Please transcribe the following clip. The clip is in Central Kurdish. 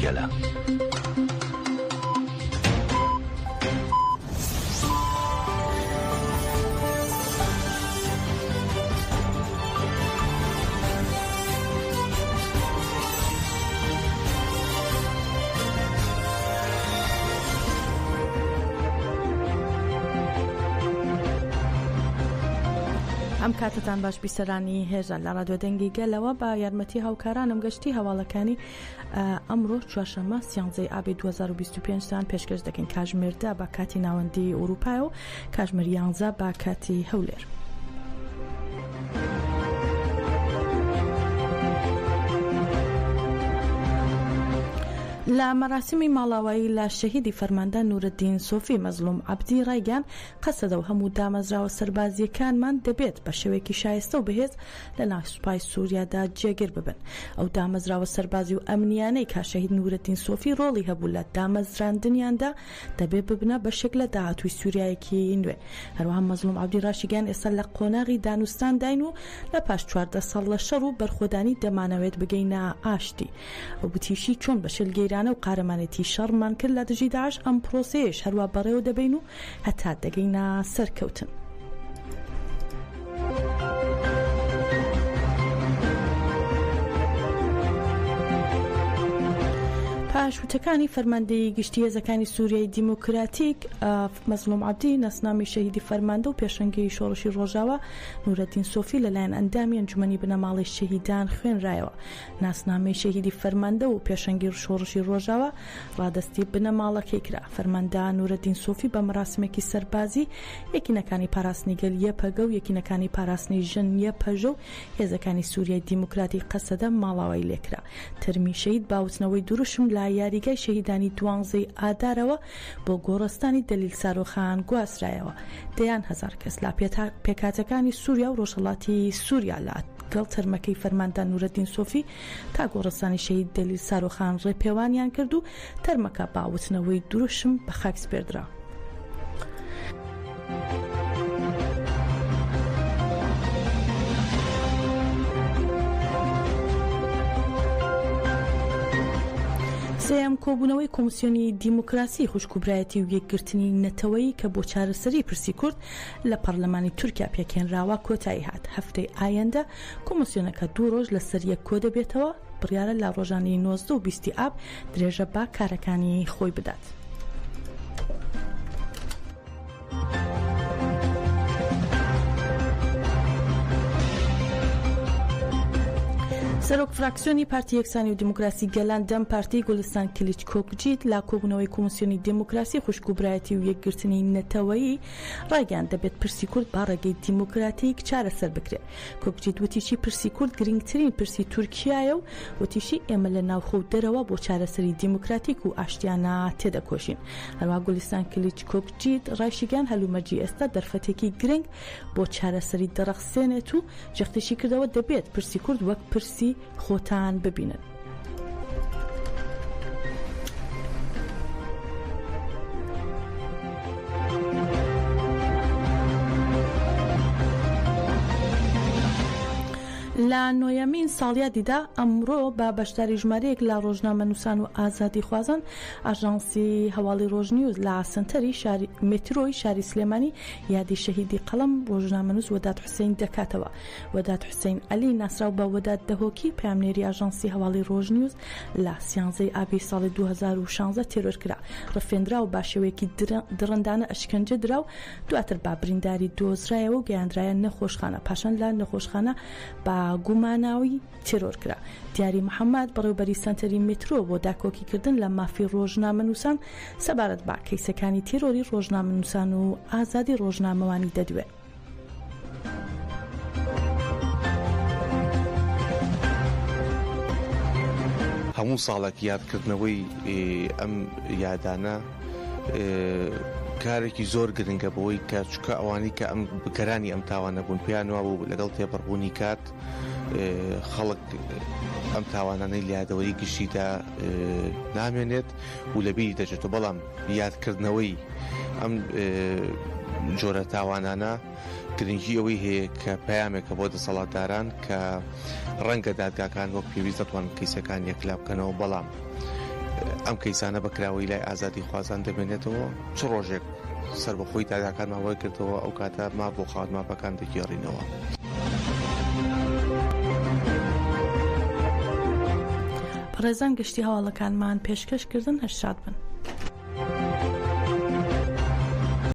گەلە. ئەم کاتتان باش بیسەرانی هێژە لە ڕادیۆ دەنگی گەلەوە بە یارمەتی هاوکارانم گەشتی هەواڵەکانی ئەمڕۆ چوارشەممە 13 ئابێ 2025تان پێشکەش دەکەین. کاتژمێردا بە کاتی ناوەندی ئەوروپای و کاتژمێر 11 بە کاتی هەولێر. لە مەراسمی ماڵاوایی لە شەهیدی فەرماندە نورەدین سۆفی مەزلوم عەبدی ڕایگەیان قەسەدە و هەموو دامەزراوە سەربازیەکانمان دەبێت بە شێوەیەکی شایستە و بەهێز لە ناو سوپای سووریادا جێگیر ببن. ئەو دامەزراوە سەربازی و ئەمنیانەی کا شەهید نورەدین سۆفی ڕۆڵی هەبوو لە دامەزراندنیاندا دەبێت ببنە بە شێک لە داهاتووی سووریایەکی نوێ. هەروەها مەزلوم عەبدی ڕاشیگەیان ئێستا لە قۆناغی دانوستان داین و لە پاش 14 ساڵ لە شەڕ و بەرخۆدانی دەمانەوێت بگەینە ئاشتی. ئەو بتیشی چۆن بە شلگەیرانە و قارەمانێتی شەڕمان کرد لە دژی داعش ئەم پرۆسەیەش هەروە بەڕێوە دەبین و هەتا دەگەینە سەرکەوتن. پاشوتەکانی فەرماندەی گشتی هێزەکانی سووریای دیموکراتیک مەزلوم عەبدی ناسنامی شەهیدی فەرماندە و پێشەنگەی شۆڕشی ڕۆژاوە نورەدین سۆفی لەلایەن ئەندامی ئەنجومەنی بنەماڵی شەهیدان خوێنرایەوە. ناسنامەی شەهیدی فەرماندە و پێشەنگی شۆڕشی ڕۆژاوە ڕادەستی بنەماڵەکەی کرا. فەرماندە نورەدین سۆفی بە مەراسمێکی سەربازی یەکینەکانی پاراستنی گەل یەپەگە و یەکینەکانی پاراستنی ژن یەپەژە و هێزەکانی سووریای دیموکراتی قەسەدە ماڵاوایی لێکرا. تەرمی شەهید باوتنەوەی دروشم لە یاریگای شەهیدانی 12 ئادارەوە بۆ گۆڕستانی دەلیل سارۆخان گواسرایەوە. دەیان هەزار کەس لە پێکاتەکانی سووریا و ڕۆژهەڵاتی سووریا لە گەڵ تەرمەکەی فەرماندە نورەدین سۆفی تا گۆڕستانی شەهید دەلیل سارۆخان ڕێپێوانیان کرد و تەرمەکە باوتنەوەی دروشم بە خاک سپێردرا. سێم کۆبوونەوەی کۆمسیۆنی دیموکراسی خوشکوبرایەتی و یەکگرتنی نەتەوەیی کە بۆ چارەسەری پرسی کورد لە پەرلەمانی تورکیا پێکێنراوە کۆتایی هات. هەفتەی ئایەندە کۆمسیۆنەکە 2 ڕۆژ لەسەر یەک کۆ دەبێتەوە. بڕیارە لە ڕۆژانی 19 و 20 ئاب درێژە با کارەکانی خۆی بدات. سەرۆک فراکسیۆنی پارتی یەکسانی و دیموکراسی گەلان دەم پارتی گوڵستان کلیچ کۆکجیت لە کۆبوونەوەی کۆمسیۆنی دیموکراسی خوشکوبرایەتی و یەکگرتنی نەتەوەیی ڕایگەیان دەبێت پرسی کورد با ڕێگەی دیموکراتیک چارەسەر بکرێت. کۆکجیت وتیشی پرسی کورد گرنگترین پرسی تورکیایە و وتیشی ئێمە لە ناوخۆ دەرەوە بۆ چارەسەری دیموکراتیک و ئاشتیانە تێدەکۆشین. هەروەها گوڵستان کلیچ کۆکجیت ڕایشیگەیان هەلومەرجی ئێستا دەرفەتێکی گرنگ بۆ چارەسەری دەرەخسێنێت و جەختیشی کردەوە دەبێت پرسی کورد وەک پرسی خۆتان ببینن. لە نۆیەمین ساڵیادیدا ئەمڕۆ بە بەشداری ژمارەیەک لە ڕۆژنامە نووسان و ئازادی خوازان ئاژانسی هەواڵی ڕۆژنیوز لە سنتەری مترۆی شاری سلێمانی یادی شەهیدی قەڵەم ڕۆژنامە نووس وەداد حوسێن دەکاتەوە. وەداد حوسێن عەلی ناسراو بە وەداد دەهۆکی پامنێری ئاژانسی هەواڵی ڕۆژنیوز لە 13 ئابی ساڵی 2016 تێرۆر کرا. ڕفێنرا و با شێوەیەکی درڕندانە ئەشکەنجە درا و دواتر با برینداری دۆزرایەوە و گەیاندرایە نەخۆشخانە. پاشان لە نەخۆشخانە با گوماناوی تێرۆر کرا. دیاری محەممەد بەڕێوبەری سنتەری مترۆ بۆ داکۆکیکردن لە مافی ڕۆژنامە نووسان سەبارەت بە کەیسەکانی تێرۆری ڕۆژنامە نووسان و ئازادی ڕۆژنامەوانی دەدوێت. هەموو ساڵێک یادکردنەوەی ئەم یادانە کارێکی زۆر گرنگە بەوەی کە چکە ئەوانی کە ئەم بگەرانی ئەم تاوانە بوون پیانوا بوو لەگەڵ تێپەڕبوونی کات خەڵک ئەم تاوانانەی لیادەوەی گشتیدا نامێنێت و لەبیری دەچێتەوە. بەڵام یادکردنەوەی ئەم جۆرە تاوانانە گرنگی ئەوەی هەیە کە پەیامێکە بۆ دەسەڵاتداران کە ڕەنگە دادگاکان وەک پێویست دەتوان کەیسەکان یەکلا بکەنەوە، بەڵام ئەم کەیسانە بەکراوی لای ئازادی خوازان دەبێنێتەوە چ ڕۆژێک سەر بەخۆی داداکان ماوەی کردەوە ئەو کاتە ما بۆ خاوەن ماپەکان دەگێڕینەوە. ڕێزان گشتی هەواڵەکانمان پێشکەشکردن هەشاد بن.